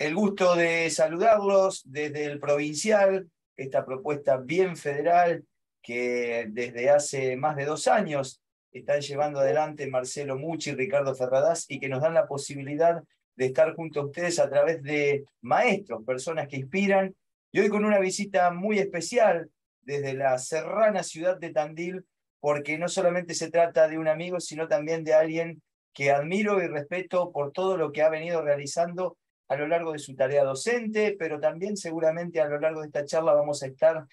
El gusto de saludarlos desde el provincial, esta propuesta bien federal que desde hace más de 2 años están llevando adelante Marcelo Mucci y Ricardo Ferradas y que nos dan la posibilidad de estar junto a ustedes a través de maestros, personas que inspiran. Y hoy con una visita muy especial desde la serrana ciudad de Tandil, porque no solamente se trata de un amigo, sino también de alguien que admiro y respeto por todo lo que ha venido realizando a lo largo de su tarea docente, pero también seguramente a lo largo de esta charla vamos a estar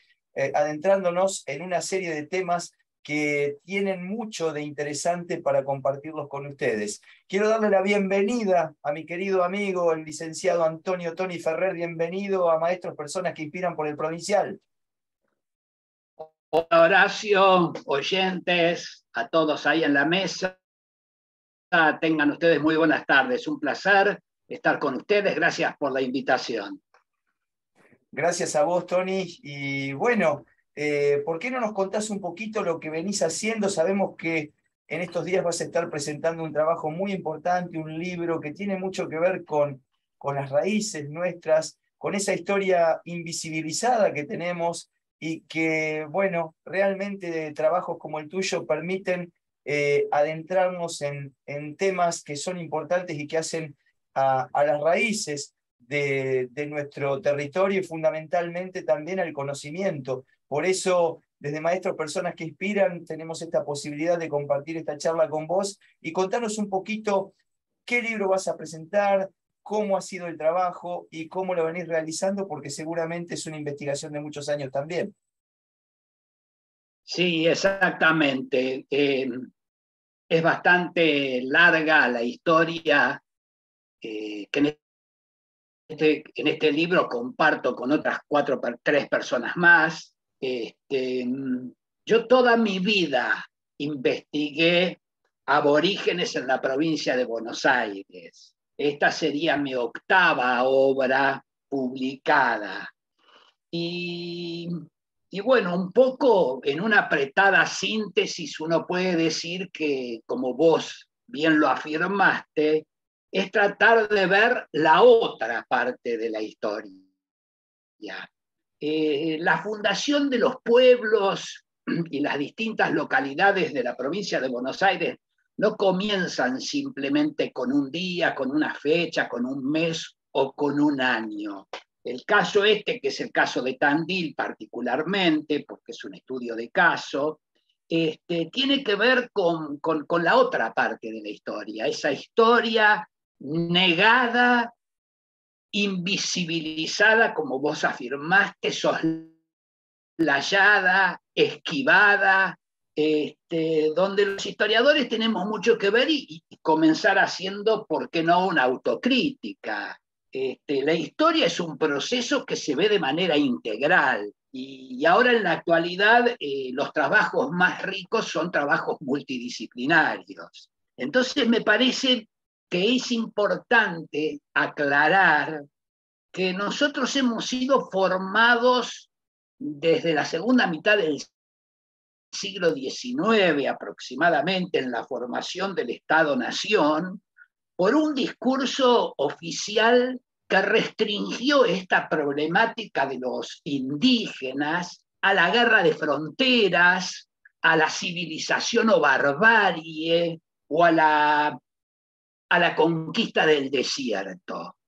adentrándonos en una serie de temas que tienen mucho de interesante para compartirlos con ustedes. Quiero darle la bienvenida a mi querido amigo, el licenciado Antonio Tony Ferrer. Bienvenido a Maestros, Personas que Inspiran por el Provincial. Hola Horacio, oyentes, a todos ahí en la mesa. Tengan ustedes muy buenas tardes. Un placer estar con ustedes. Gracias por la invitación. Gracias a vos, Tony. Y bueno, ¿por qué no nos contás un poquito lo que venís haciendo? Sabemos que en estos días vas a estar presentando un trabajo muy importante, un libro que tiene mucho que ver con las raíces nuestras, con esa historia invisibilizada que tenemos y que, bueno, realmente trabajos como el tuyo permiten adentrarnos en temas que son importantes y que hacen a las raíces de nuestro territorio y fundamentalmente también al conocimiento. Por eso, desde Maestros, Personas que Inspiran, tenemos esta posibilidad de compartir esta charla con vos y contarnos un poquito qué libro vas a presentar, cómo ha sido el trabajo y cómo lo venís realizando, porque seguramente es una investigación de muchos años también. Sí, exactamente. Es bastante larga la historia que en este libro comparto con otras tres personas más. Yo toda mi vida investigué aborígenes en la provincia de Buenos Aires. Esta sería mi 8ª obra publicada. Y, y bueno, un poco en una apretada síntesis uno puede decir que, como vos bien lo afirmaste, es tratar de ver la otra parte de la historia. La fundación de los pueblos y las distintas localidades de la provincia de Buenos Aires no comienzan simplemente con un día, con una fecha, con un mes o con un año. El caso que es el caso de Tandil particularmente, porque es un estudio de caso, tiene que ver con la otra parte de la historia, esa historia negada, invisibilizada, como vos afirmaste, soslayada, esquivada, donde los historiadores tenemos mucho que ver y comenzar haciendo, ¿por qué no?, una autocrítica. La historia es un proceso que se ve de manera integral y ahora en la actualidad los trabajos más ricos son trabajos multidisciplinarios. Entonces me parece que es importante aclarar que nosotros hemos sido formados desde la segunda mitad del siglo XIX aproximadamente en la formación del Estado-Nación por un discurso oficial que restringió esta problemática de los indígenas a la guerra de fronteras, a la civilización o barbarie o a la conquista del desierto.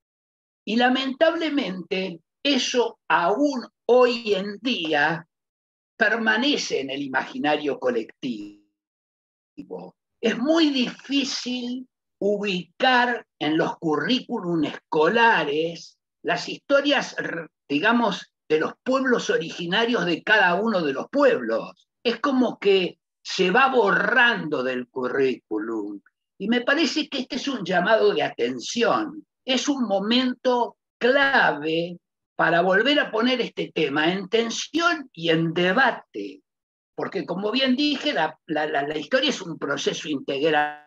Y lamentablemente eso aún hoy en día permanece en el imaginario colectivo. Es muy difícil ubicar en los currículum escolares las historias, digamos, de los pueblos originarios de cada uno de los pueblos. Es como que se va borrando del currículum. Y me parece que este es un llamado de atención. Es un momento clave para volver a poner este tema en tensión y en debate. Porque, como bien dije, la historia es un proceso integral.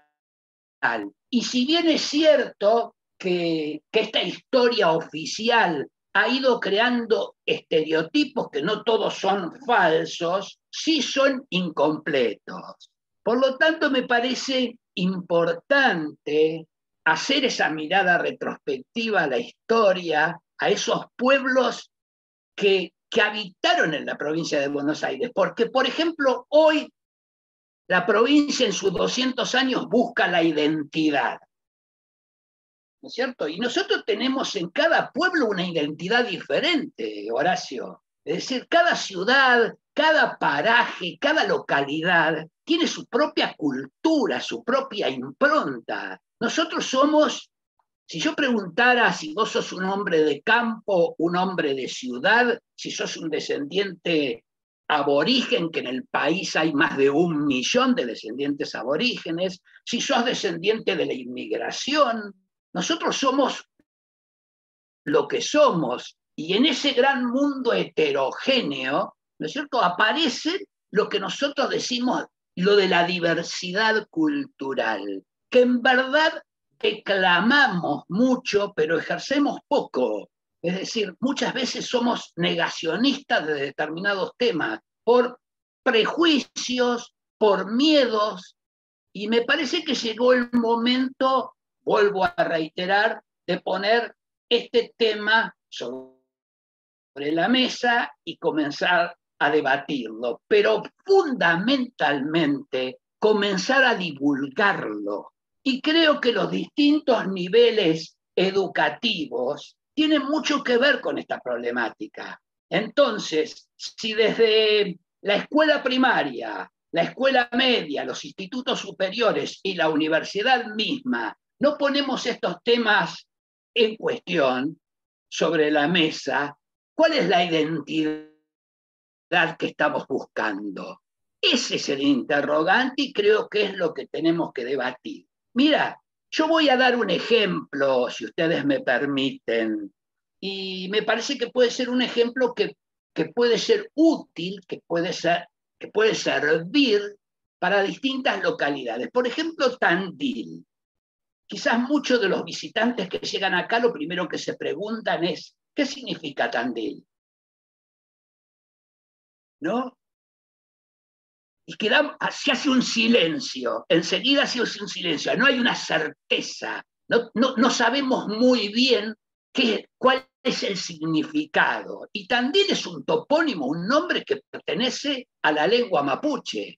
Y si bien es cierto que esta historia oficial ha ido creando estereotipos que no todos son falsos, sí son incompletos. Por lo tanto, me parece importante hacer esa mirada retrospectiva a la historia, a esos pueblos que habitaron en la provincia de Buenos Aires. Porque, por ejemplo, hoy la provincia en sus 200 años busca la identidad, ¿no es cierto? Y nosotros tenemos en cada pueblo una identidad diferente, Horacio. Es decir, cada ciudad, cada paraje, cada localidad tiene su propia cultura, su propia impronta. Nosotros somos, si yo preguntara si vos sos un hombre de campo, un hombre de ciudad, si sos un descendiente aborigen, que en el país hay más de 1 millón de descendientes aborígenes, si sos descendiente de la inmigración, nosotros somos lo que somos, y en ese gran mundo heterogéneo, ¿no es cierto?, aparece lo que nosotros decimos lo de la diversidad cultural, que en verdad declamamos mucho, pero ejercemos poco. Es decir, muchas veces somos negacionistas de determinados temas por prejuicios, por miedos, y me parece que llegó el momento, vuelvo a reiterar, de poner este tema sobre la mesa y comenzar a debatirlo, pero fundamentalmente comenzar a divulgarlo. Y creo que los distintos niveles educativos tienen mucho que ver con esta problemática. Entonces, si desde la escuela primaria, la escuela media, los institutos superiores y la universidad misma no ponemos estos temas en cuestión sobre la mesa, ¿cuál es la identidad que estamos buscando? Ese es el interrogante y creo que es lo que tenemos que debatir. Mira, yo voy a dar un ejemplo, si ustedes me permiten, y me parece que puede ser un ejemplo que puede ser útil, que puede servir para distintas localidades. Por ejemplo, Tandil. Quizás muchos de los visitantes que llegan acá lo primero que se preguntan es, ¿qué significa Tandil? ¿No? Y se hace un silencio, enseguida se hace un silencio, no hay una certeza, no sabemos muy bien cuál es el significado. Y Tandil es un topónimo, un nombre que pertenece a la lengua mapuche.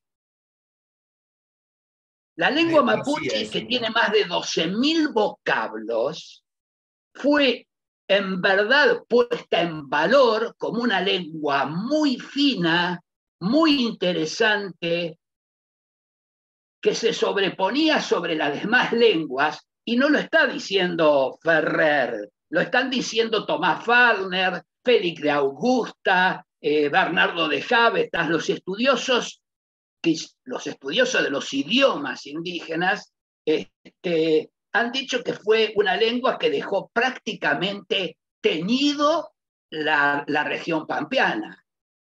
La lengua mapuche, que tiene más de 12.000 vocablos, fue en verdad puesta en valor como una lengua muy fina, muy interesante, que se sobreponía sobre las demás lenguas, y no lo está diciendo Ferrer, lo están diciendo Tomás Fallner, Félix de Augusta, Bernardo de Habetas, los estudiosos de los idiomas indígenas, han dicho que fue una lengua que dejó prácticamente teñido la región pampeana.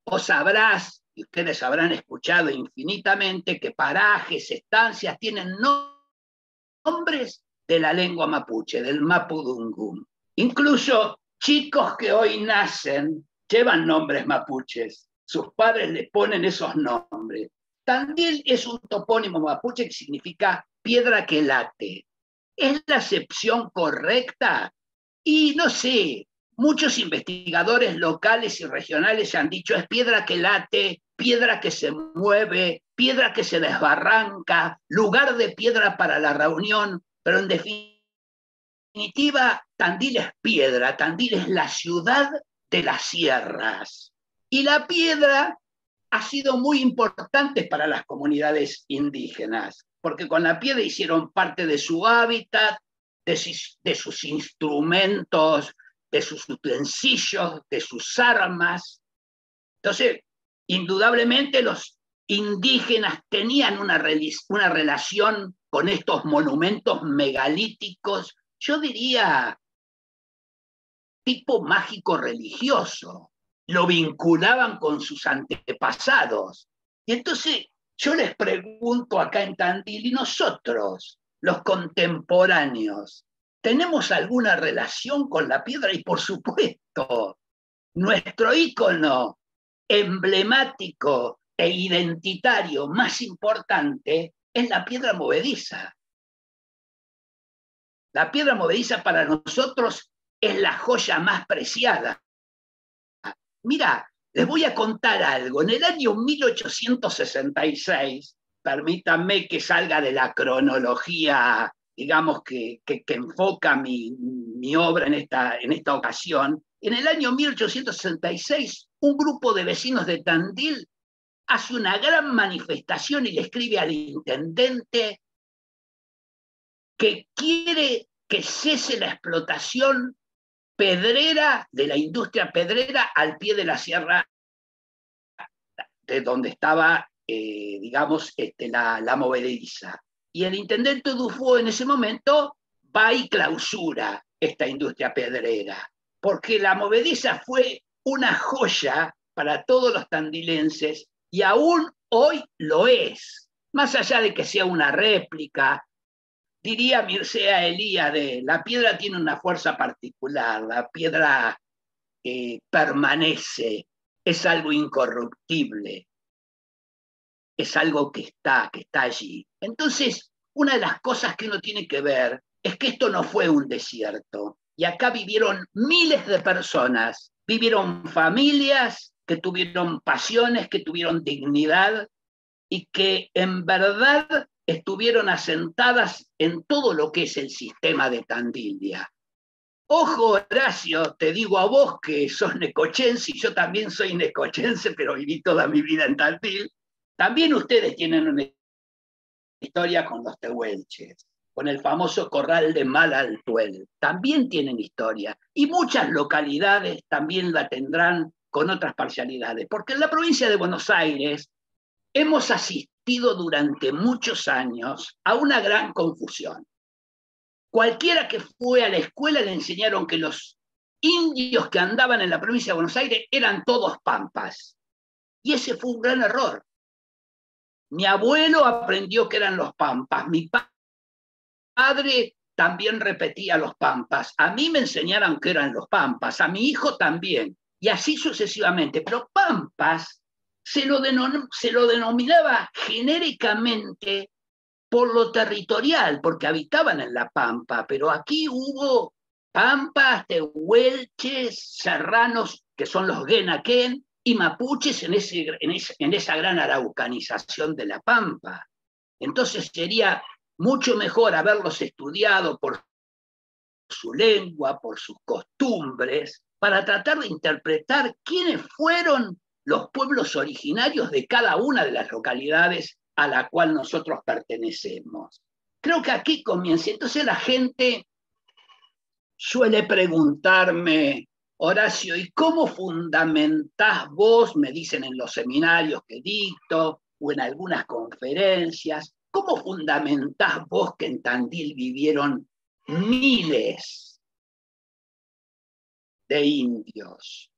Vos sabrás, y ustedes habrán escuchado infinitamente, que parajes, estancias tienen nombres de la lengua mapuche, del mapudungún. Incluso chicos que hoy nacen llevan nombres mapuches. Sus padres les ponen esos nombres. Tandil es un topónimo mapuche que significa piedra que late. ¿Es la acepción correcta? Y no sé, muchos investigadores locales y regionales han dicho es piedra que late, piedra que se mueve, piedra que se desbarranca, lugar de piedra para la reunión, pero en definitiva, Tandil es piedra, Tandil es la ciudad de las sierras. Y la piedra ha sido muy importante para las comunidades indígenas, porque con la piedra hicieron parte de su hábitat, de sus instrumentos, de sus utensilios, de sus armas. Entonces, indudablemente los indígenas tenían una relación con estos monumentos megalíticos, yo diría, tipo mágico religioso. Lo vinculaban con sus antepasados. Y entonces yo les pregunto acá en Tandil, ¿y nosotros, los contemporáneos, tenemos alguna relación con la piedra? Y por supuesto, nuestro ícono emblemático e identitario más importante es la piedra movediza. La piedra movediza para nosotros es la joya más preciada. Mira, les voy a contar algo. En el año 1866, permítanme que salga de la cronología, digamos, que enfoca mi obra en esta ocasión. En el año 1866, un grupo de vecinos de Tandil hace una gran manifestación y le escribe al intendente que quiere que cese la explotación pedrera, de la industria pedrera al pie de la sierra de donde estaba, digamos, la movediza. Y el intendente Dufour en ese momento va y clausura esta industria pedrera, porque la movediza fue una joya para todos los tandilenses y aún hoy lo es. Más allá de que sea una réplica, diría Mircea Eliade, la piedra tiene una fuerza particular, la piedra permanece, es algo incorruptible, es algo que está allí. Entonces, una de las cosas que uno tiene que ver es que esto no fue un desierto, y acá vivieron miles de personas, vivieron familias que tuvieron pasiones, que tuvieron dignidad, y que en verdad estuvieron asentadas en todo lo que es el sistema de Tandilia. Ojo, Horacio, te digo a vos que sos necochense, y yo también soy necochense, pero viví toda mi vida en Tandil. También ustedes tienen una historia con los tehuelches, con el famoso corral de Malaltuel. También tienen historia, y muchas localidades también la tendrán con otras parcialidades, porque en la provincia de Buenos Aires hemos asistido durante muchos años a una gran confusión. Cualquiera que fue a la escuela le enseñaron que los indios que andaban en la provincia de Buenos Aires eran todos pampas. Y ese fue un gran error. Mi abuelo aprendió que eran los pampas. Mi padre también repetía los pampas. A mí me enseñaron que eran los pampas. A mi hijo también. Y así sucesivamente. Pero pampas se lo denominaba genéricamente por lo territorial, porque habitaban en la pampa, pero aquí hubo pampas, tehuelches, serranos, que son los guenaquén, y mapuches en esa gran araucanización de la pampa. Entonces sería mucho mejor haberlos estudiado por su lengua, por sus costumbres, para tratar de interpretar quiénes fueron los pueblos originarios de cada una de las localidades a la cual nosotros pertenecemos. Creo que aquí comienza. Entonces la gente suele preguntarme, Horacio, ¿y cómo fundamentás vos? Me dicen en los seminarios que dicto o en algunas conferencias, ¿cómo fundamentás vos que en Tandil vivieron miles de indios?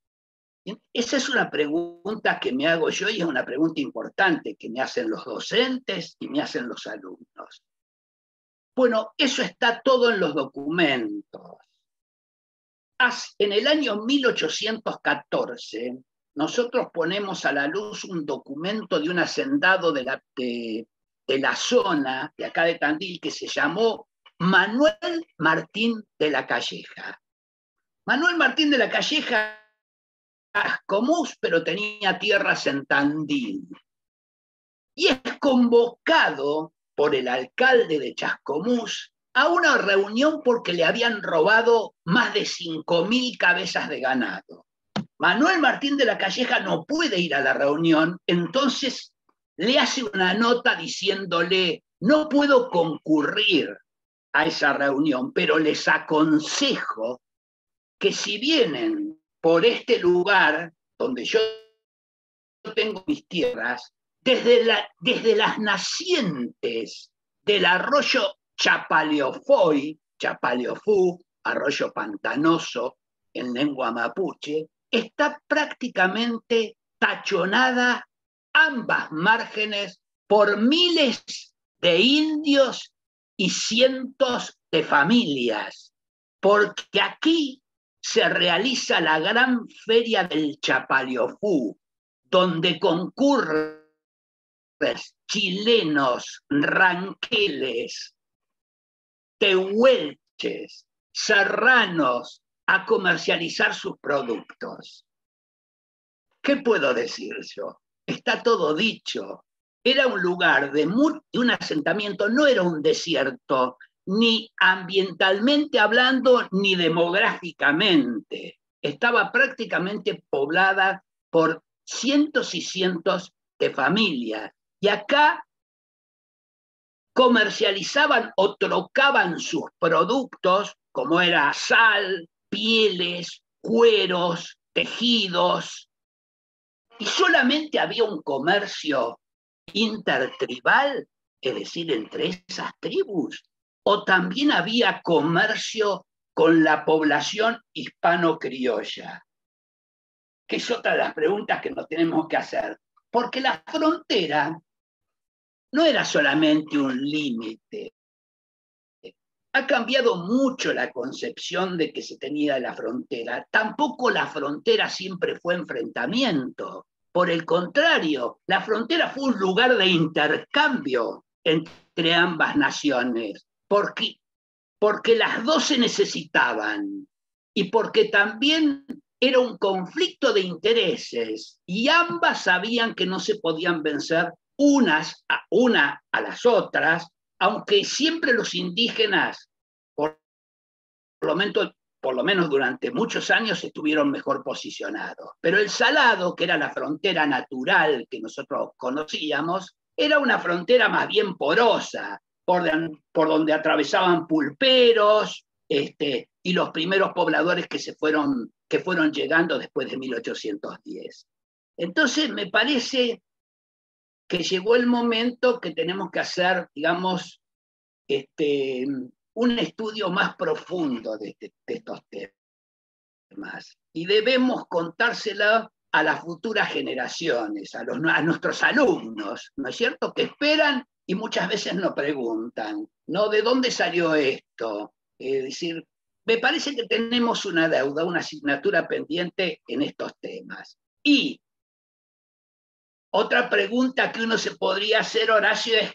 Esa es una pregunta que me hago yo y es una pregunta importante que me hacen los docentes y me hacen los alumnos. Bueno, eso está todo en los documentos. En el año 1814, nosotros ponemos a la luz un documento de un hacendado de la zona de acá de Tandil que se llamó Manuel Martín de la Calleja. Manuel Martín de la Calleja Chascomús, pero tenía tierras en Tandil. Y es convocado por el alcalde de Chascomús a una reunión porque le habían robado más de 5.000 cabezas de ganado. Manuel Martín de la Calleja no puede ir a la reunión, entonces le hace una nota diciéndole, no puedo concurrir a esa reunión, pero les aconsejo que si vienen por este lugar donde yo tengo mis tierras, desde las nacientes del arroyo Chapaleofú, arroyo pantanoso en lengua mapuche, está prácticamente tachonada ambas márgenes por miles de indios y cientos de familias, porque aquí se realiza la gran feria del Chapaleofú, donde concurren chilenos, ranqueles, tehuelches, serranos a comercializar sus productos. ¿Qué puedo decir yo? Está todo dicho. Era un lugar de un asentamiento, no era un desierto, ni ambientalmente hablando, ni demográficamente. Estaba prácticamente poblada por cientos y cientos de familias. Y acá comercializaban o trocaban sus productos, como era sal, pieles, cueros, tejidos, y solamente había un comercio intertribal, es decir, entre esas tribus, o también había comercio con la población hispano-criolla, que es otra de las preguntas que nos tenemos que hacer, porque la frontera no era solamente un límite. Ha cambiado mucho la concepción de que se tenía de la frontera. Tampoco la frontera siempre fue enfrentamiento. Por el contrario, la frontera fue un lugar de intercambio entre ambas naciones, porque las dos se necesitaban y porque también era un conflicto de intereses y ambas sabían que no se podían vencer una a las otras, aunque siempre los indígenas, por lo menos durante muchos años, estuvieron mejor posicionados. Pero el Salado, que era la frontera natural que nosotros conocíamos, era una frontera más bien porosa, por donde atravesaban pulperos y los primeros pobladores que fueron llegando después de 1810. Entonces, me parece que llegó el momento que tenemos que hacer, digamos, un estudio más profundo de estos temas. Y debemos contársela a las futuras generaciones, a nuestros alumnos, ¿no es cierto?, que esperan y muchas veces nos preguntan, ¿no? ¿De dónde salió esto? Es decir, me parece que tenemos una deuda, una asignatura pendiente en estos temas. Y otra pregunta que uno se podría hacer, Horacio, es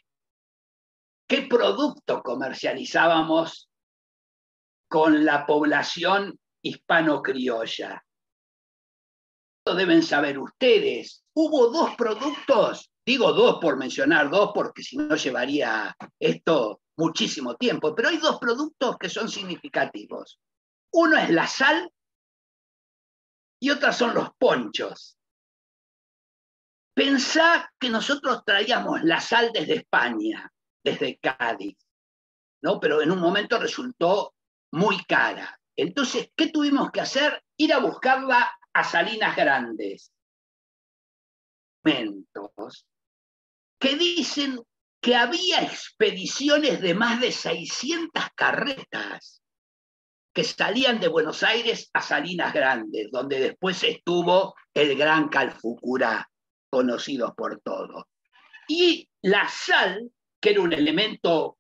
¿qué producto comercializábamos con la población hispano-criolla? Lo deben saber ustedes. Hubo dos productos, digo dos por mencionar dos, porque si no llevaría esto muchísimo tiempo, pero hay dos productos que son significativos. Uno es la sal y otro son los ponchos. Pensá que nosotros traíamos la sal desde España, desde Cádiz, ¿no? Pero en un momento resultó muy cara. Entonces, ¿qué tuvimos que hacer? Ir a buscarla a Salinas Grandes. Que dicen que había expediciones de más de 600 carretas que salían de Buenos Aires a Salinas Grandes, donde después estuvo el gran Calfucurá, conocido por todos. Y la sal, que era un elemento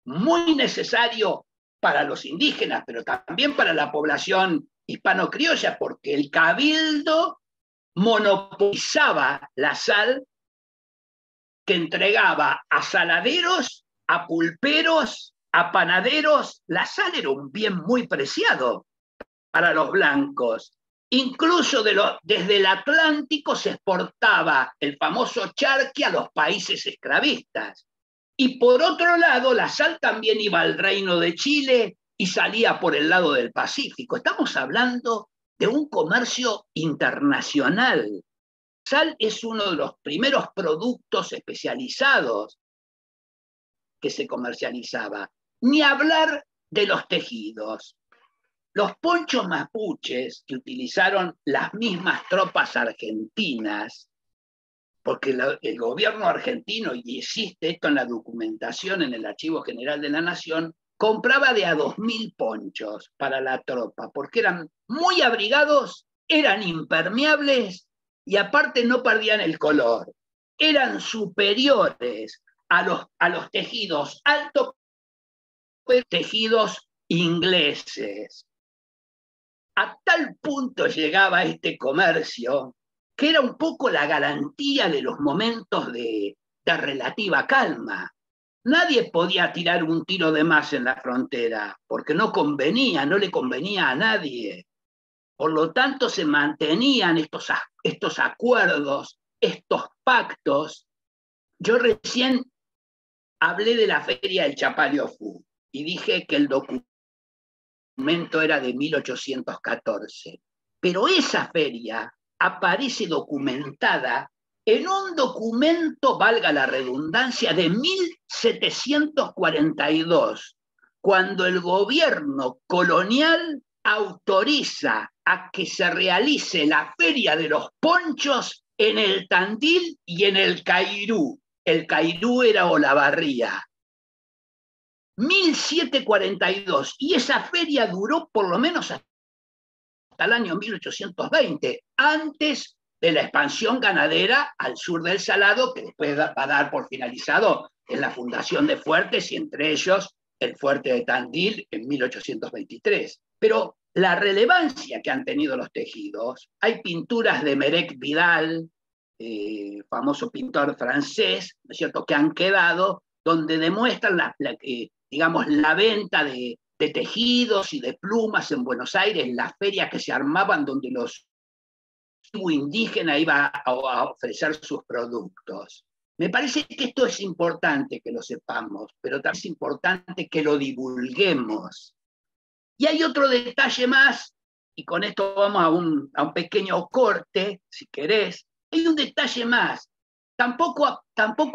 muy necesario para los indígenas, pero también para la población hispano-criolla, porque el cabildo monopolizaba la sal que entregaba a saladeros, a pulperos, a panaderos. La sal era un bien muy preciado para los blancos. Incluso desde el Atlántico se exportaba el famoso charqui a los países esclavistas. Y por otro lado, la sal también iba al Reino de Chile y salía por el lado del Pacífico. Estamos hablando de un comercio internacional. Sal es uno de los primeros productos especializados que se comercializaba. Ni hablar de los tejidos. Los ponchos mapuches que utilizaron las mismas tropas argentinas, porque el gobierno argentino, y existe esto en la documentación en el Archivo General de la Nación, compraba de a 2.000 ponchos para la tropa, porque eran muy abrigados, eran impermeables y aparte no perdían el color. Eran superiores a los tejidos altos, tejidos ingleses. A tal punto llegaba este comercio que era un poco la garantía de los momentos de relativa calma. Nadie podía tirar un tiro de más en la frontera, porque no convenía, no le convenía a nadie. Por lo tanto, se mantenían estos acuerdos, estos pactos. Yo recién hablé de la feria del Chapaleofú y dije que el documento era de 1814, pero esa feria aparece documentada en un documento, valga la redundancia, de 1742, cuando el gobierno colonial autoriza a que se realice la Feria de los Ponchos en el Tandil y en el Cairú. El Cairú era Olavarría. 1742, y esa feria duró por lo menos hasta el año 1820, antes de la expansión ganadera al sur del Salado, que después va a dar por finalizado en la fundación de fuertes, y entre ellos el fuerte de Tandil en 1823. Pero la relevancia que han tenido los tejidos, hay pinturas de Merek Vidal, famoso pintor francés, ¿no es cierto?, que han quedado, donde demuestran digamos, la venta de tejidos y de plumas en Buenos Aires, las ferias que se armaban donde los indígenas iban a ofrecer sus productos. Me parece que esto es importante que lo sepamos, pero también es importante que lo divulguemos. Y hay otro detalle más, y con esto vamos a un pequeño corte, si querés. Hay un detalle más. Tampoco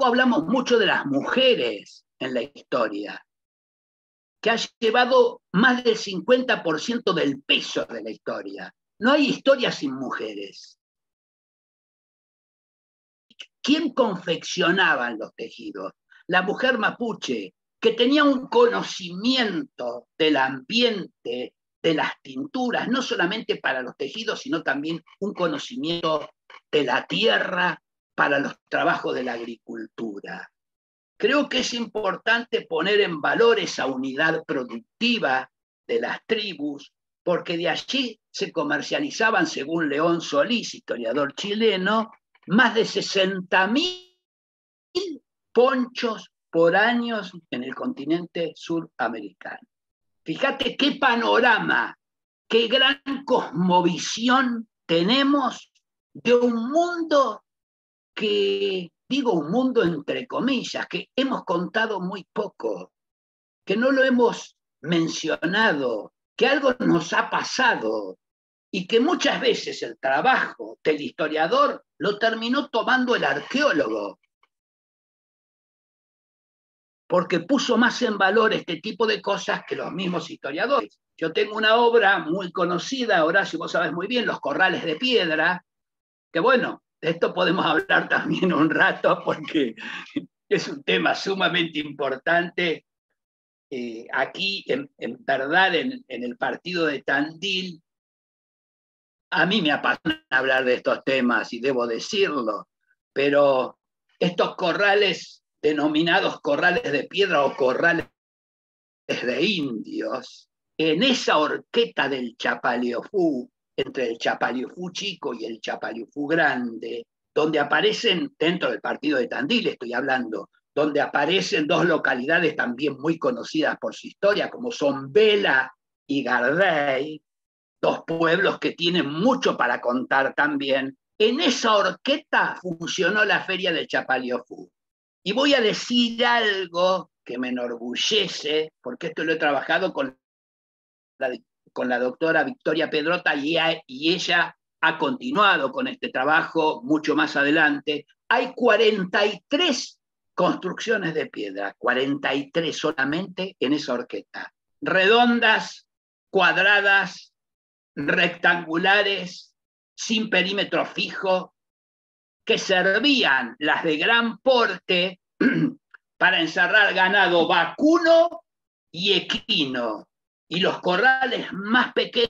hablamos mucho de las mujeres en la historia, que ha llevado más del 50% del peso de la historia. No hay historia sin mujeres. ¿Quién confeccionaba los tejidos? La mujer mapuche, que tenía un conocimiento del ambiente, de las tinturas, no solamente para los tejidos, sino también un conocimiento de la tierra para los trabajos de la agricultura. Creo que es importante poner en valor esa unidad productiva de las tribus, porque de allí se comercializaban, según León Solís, historiador chileno, más de 60.000 ponchos por año en el continente suramericano. Fíjate qué panorama, qué gran cosmovisión tenemos de un mundo que, digo un mundo entre comillas, que hemos contado muy poco, que no lo hemos mencionado, que algo nos ha pasado y que muchas veces el trabajo del historiador lo terminó tomando el arqueólogo, porque puso más en valor este tipo de cosas que los mismos historiadores. Yo tengo una obra muy conocida, Horacio, vos sabés muy bien, Los Corrales de Piedra, que bueno, de esto podemos hablar también un rato porque es un tema sumamente importante. Aquí, en verdad, en el partido de Tandil, a mí me apasiona hablar de estos temas y debo decirlo, pero estos corrales denominados corrales de piedra o corrales de indios, en esa horqueta del Chapaleofú, entre el Chapaleofú chico y el Chapaleofú grande, donde aparecen, dentro del partido de Tandil estoy hablando, donde aparecen dos localidades también muy conocidas por su historia, como son Vela y Gardey, dos pueblos que tienen mucho para contar también. En esa horqueta funcionó la feria del Chapaleofú. Y voy a decir algo que me enorgullece, porque esto lo he trabajado con la doctora Victoria Pedrota y ella ha continuado con este trabajo mucho más adelante. Hay 43 construcciones de piedra, 43 solamente en esa horqueta. Redondas, cuadradas, rectangulares, sin perímetro fijo, que servían las de gran porte para encerrar ganado vacuno y equino, y los corrales más pequeños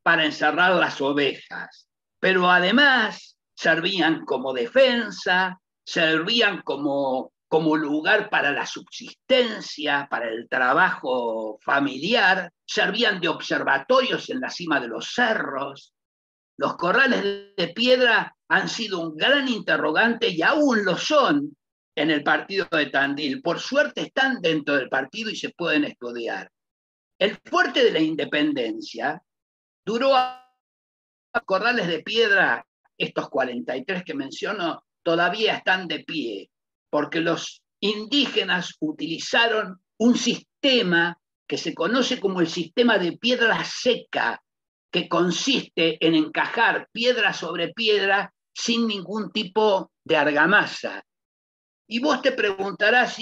para encerrar las ovejas. Pero además servían como defensa, servían como lugar para la subsistencia, para el trabajo familiar, servían de observatorios en la cima de los cerros. Los corrales de piedra han sido un gran interrogante y aún lo son en el partido de Tandil. Por suerte están dentro del partido y se pueden estudiar. El fuerte de la independencia duró a Corrales de Piedra, estos 43 que menciono, todavía están de pie, porque los indígenas utilizaron un sistema que se conoce como el sistema de piedra seca, que consiste en encajar piedra sobre piedra sin ningún tipo de argamasa. Y vos te preguntarás,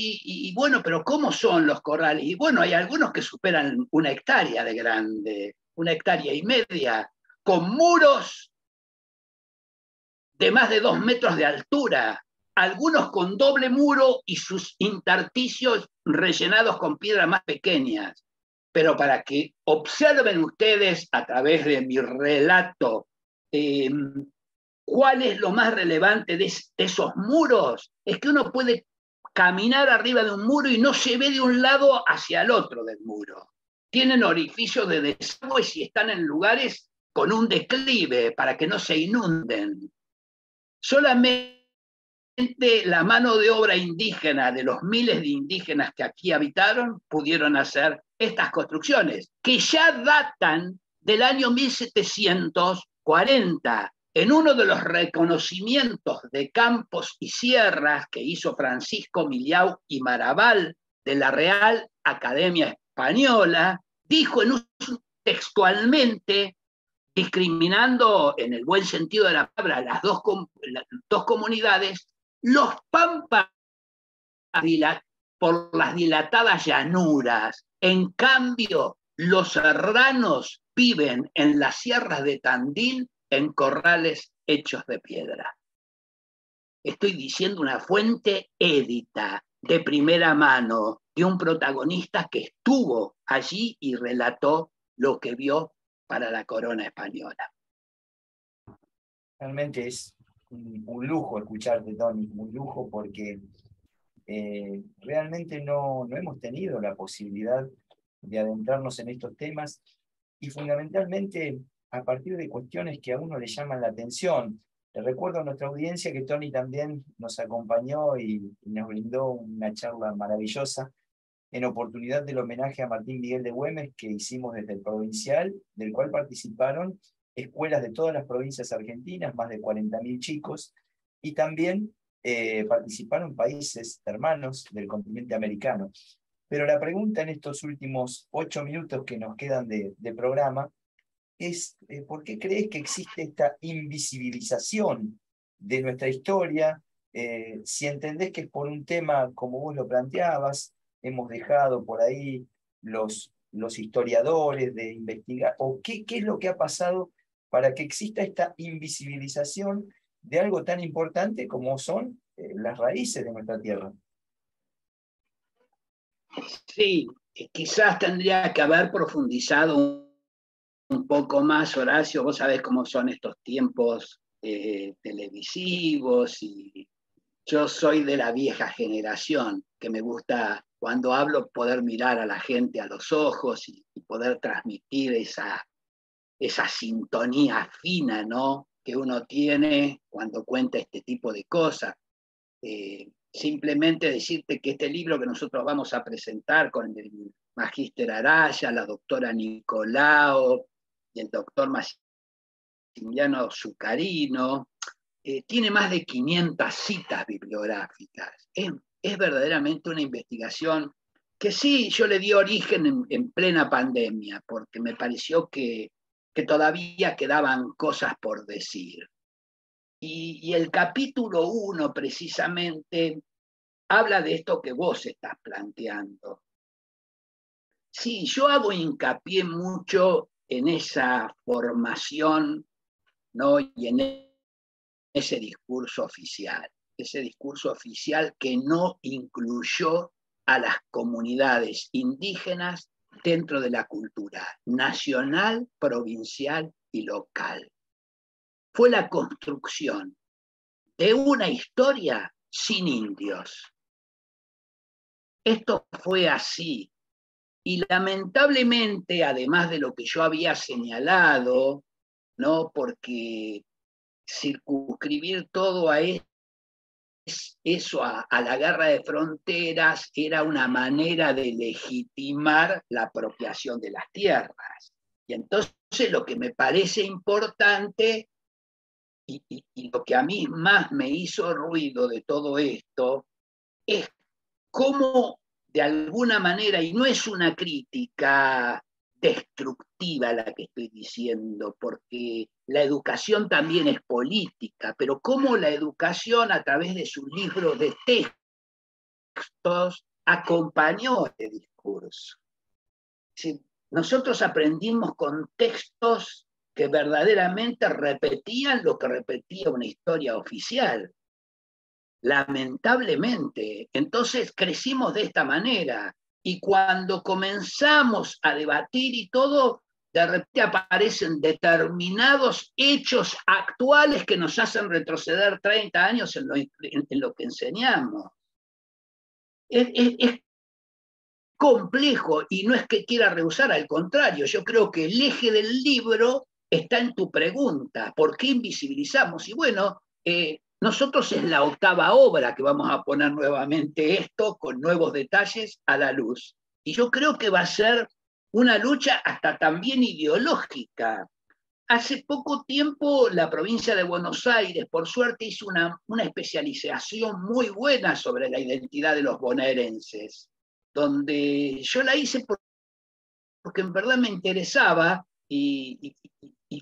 bueno, pero ¿cómo son los corrales? Y bueno, hay algunos que superan 1 hectárea de grande, 1,5 hectáreas, con muros de más de 2 metros de altura, algunos con doble muro y sus intersticios rellenados con piedras más pequeñas. Pero para que observen ustedes a través de mi relato cuál es lo más relevante de esos muros, es que uno puede caminar arriba de un muro y no se ve de un lado hacia el otro del muro. Tienen orificios de desagüe y están en lugares con un declive para que no se inunden. Solamente la mano de obra indígena de los miles de indígenas que aquí habitaron pudieron hacer estas construcciones, que ya datan del año 1740. En uno de los reconocimientos de campos y sierras que hizo Francisco Millau y Maraval de la Real Academia Española, dijo textualmente, discriminando en el buen sentido de la palabra las dos comunidades, los pampas por las dilatadas llanuras. En cambio, los serranos viven en las sierras de Tandil en corrales hechos de piedra. Estoy diciendo una fuente édita, de primera mano, de un protagonista que estuvo allí y relató lo que vio para la corona española. Realmente es un lujo escucharte, Tony, un lujo, porque realmente no hemos tenido la posibilidad de adentrarnos en estos temas y fundamentalmente a partir de cuestiones que a uno le llaman la atención. Le recuerdo a nuestra audiencia que Tony también nos acompañó y nos brindó una charla maravillosa en oportunidad del homenaje a Martín Miguel de Güemes que hicimos desde el provincial, del cual participaron escuelas de todas las provincias argentinas, más de 40.000 chicos, y también participaron países hermanos del continente americano. Pero la pregunta en estos últimos 8 minutos que nos quedan de programa es ¿por qué crees que existe esta invisibilización de nuestra historia? Si entendés que es por un tema como vos lo planteabas, hemos dejado por ahí los historiadores de investigar, o qué es lo que ha pasado para que exista esta invisibilización de algo tan importante como son las raíces de nuestra tierra. Sí, quizás tendría que haber profundizado un poco más, Horacio. Vos sabés cómo son estos tiempos televisivos, y yo soy de la vieja generación, que me gusta cuando hablo poder mirar a la gente a los ojos y poder transmitir esa sintonía fina, ¿no?, que uno tiene cuando cuenta este tipo de cosas. Simplemente decirte que este libro que nosotros vamos a presentar con el magíster Araya, la doctora Nicolao y el doctor Maximiliano Zucarino, tiene más de 500 citas bibliográficas. Es verdaderamente una investigación que sí, yo le di origen en plena pandemia, porque me pareció que todavía quedaban cosas por decir. Y el capítulo 1 precisamente habla de esto que vos estás planteando. Sí, yo hago hincapié mucho en esa formación, ¿no?, y en ese discurso oficial que no incluyó a las comunidades indígenas dentro de la cultura nacional, provincial y local. Fue la construcción de una historia sin indios. Esto fue así. Y lamentablemente, además de lo que yo había señalado, ¿no?, porque circunscribir todo a eso a la guerra de fronteras era una manera de legitimar la apropiación de las tierras. Y entonces lo que me parece importante y lo que a mí más me hizo ruido de todo esto es cómo de alguna manera, y no es una crítica destructiva la que estoy diciendo, porque la educación también es política, pero cómo la educación a través de sus libros de textos acompañó este discurso. Sí, nosotros aprendimos con textos que verdaderamente repetían lo que repetía una historia oficial, lamentablemente. Entonces crecimos de esta manera y cuando comenzamos a debatir y todo, de repente aparecen determinados hechos actuales que nos hacen retroceder 30 años en lo que enseñamos. Es complejo y no es que quiera rehusar, al contrario, yo creo que el eje del libro está en tu pregunta, ¿por qué invisibilizamos? Y bueno, nosotros es la octava obra que vamos a poner nuevamente esto con nuevos detalles a la luz. Y yo creo que va a ser una lucha hasta también ideológica. Hace poco tiempo la provincia de Buenos Aires, por suerte, hizo una especialización muy buena sobre la identidad de los bonaerenses, donde yo la hice porque en verdad me interesaba y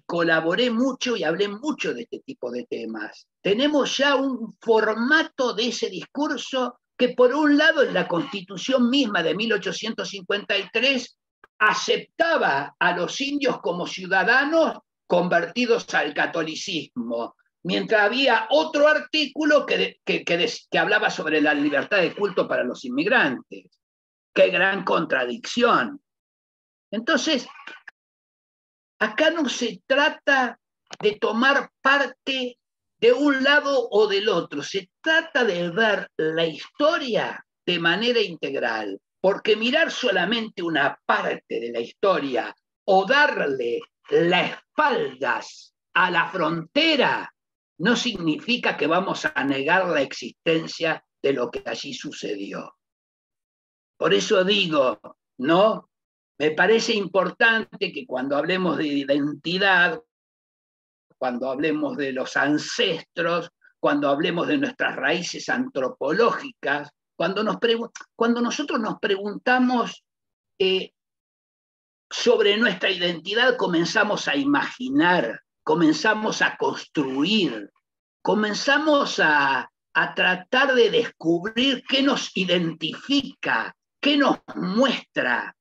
colaboré mucho y hablé mucho de este tipo de temas. Tenemos ya un formato de ese discurso que por un lado en la Constitución misma de 1853 aceptaba a los indios como ciudadanos convertidos al catolicismo, mientras había otro artículo que hablaba sobre la libertad de culto para los inmigrantes. Qué gran contradicción. Entonces, acá no se trata de tomar parte de un lado o del otro, se trata de ver la historia de manera integral, porque mirar solamente una parte de la historia o darle las espaldas a la frontera no significa que vamos a negar la existencia de lo que allí sucedió. Por eso digo, ¿no? Me parece importante que cuando hablemos de identidad, cuando hablemos de los ancestros, cuando hablemos de nuestras raíces antropológicas, cuando nosotros nos preguntamos sobre nuestra identidad, comenzamos a imaginar, comenzamos a construir, comenzamos a tratar de descubrir qué nos identifica, qué nos muestra,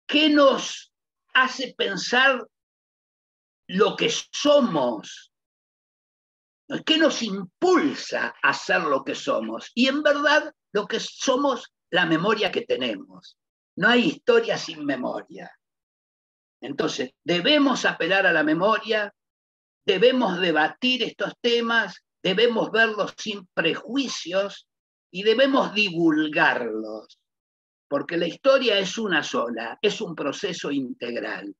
qué nos hace pensar lo que somos, qué nos impulsa a ser lo que somos. Y en verdad, lo que somos, la memoria que tenemos. No hay historia sin memoria. Entonces, debemos apelar a la memoria, debemos debatir estos temas, debemos verlos sin prejuicios y debemos divulgarlos, porque la historia es una sola, es un proceso integral.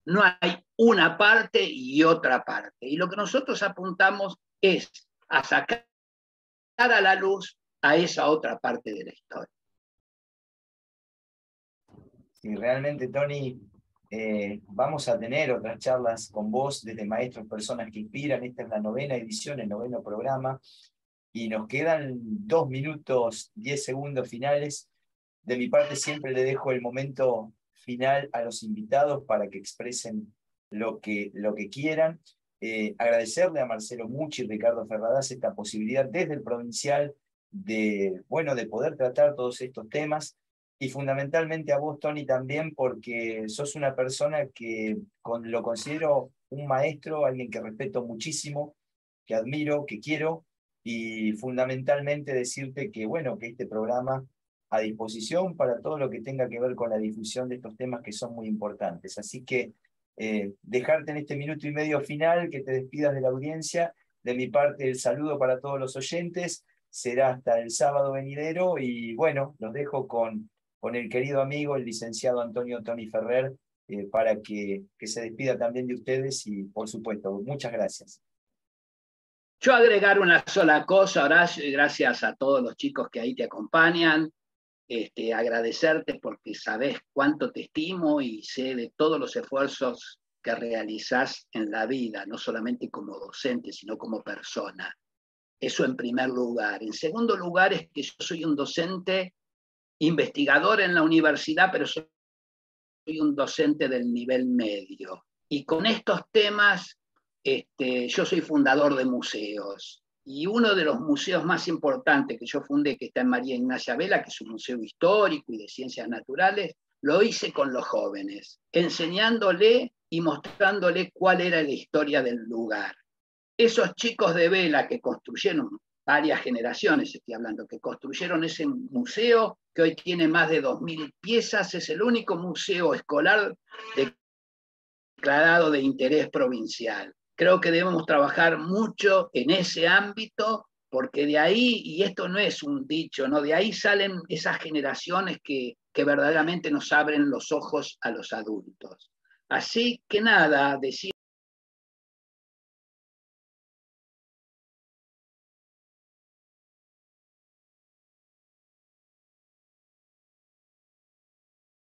No hay una parte y otra parte. Y lo que nosotros apuntamos es a sacar a la luz a esa otra parte de la historia. Sí, realmente, Tony, vamos a tener otras charlas con vos desde Maestros, Personas que Inspiran. Esta es la 9ª edición, el 9º programa, y nos quedan 2 minutos, 10 segundos finales. De mi parte siempre le dejo el momento final a los invitados para que expresen lo que quieran. Agradecerle a Marcelo Mucci y Ricardo Ferradas esta posibilidad desde el provincial de poder tratar todos estos temas. Y fundamentalmente a vos, Tony, también porque sos una persona que lo considero un maestro, alguien que respeto muchísimo, que admiro, que quiero, y fundamentalmente decirte que, bueno, que este programa a disposición para todo lo que tenga que ver con la difusión de estos temas que son muy importantes. Así que dejarte en este minuto y medio final, que te despidas de la audiencia. De mi parte, el saludo para todos los oyentes. Será hasta el sábado venidero y bueno, los dejo con el querido amigo, el licenciado Antonio Tony Ferrer, para que se despida también de ustedes y, por supuesto, muchas gracias. Yo agregar una sola cosa, Horacio, y gracias a todos los chicos que ahí te acompañan, agradecerte porque sabés cuánto te estimo y sé de todos los esfuerzos que realizás en la vida, no solamente como docente, sino como persona. Eso en primer lugar. En segundo lugar es que yo soy un docente investigador en la universidad, pero soy un docente del nivel medio. Y con estos temas, yo soy fundador de museos. Y uno de los museos más importantes que yo fundé, que está en María Ignacia Vela, que es un museo histórico y de ciencias naturales, lo hice con los jóvenes, enseñándole y mostrándole cuál era la historia del lugar. Esos chicos de Vela que construyeron, varias generaciones estoy hablando, que construyeron ese museo, que hoy tiene más de 2.000 piezas, es el único museo escolar declarado de interés provincial. Creo que debemos trabajar mucho en ese ámbito, porque de ahí, y esto no es un dicho, ¿no? De ahí salen esas generaciones que verdaderamente nos abren los ojos a los adultos. Así que nada, decir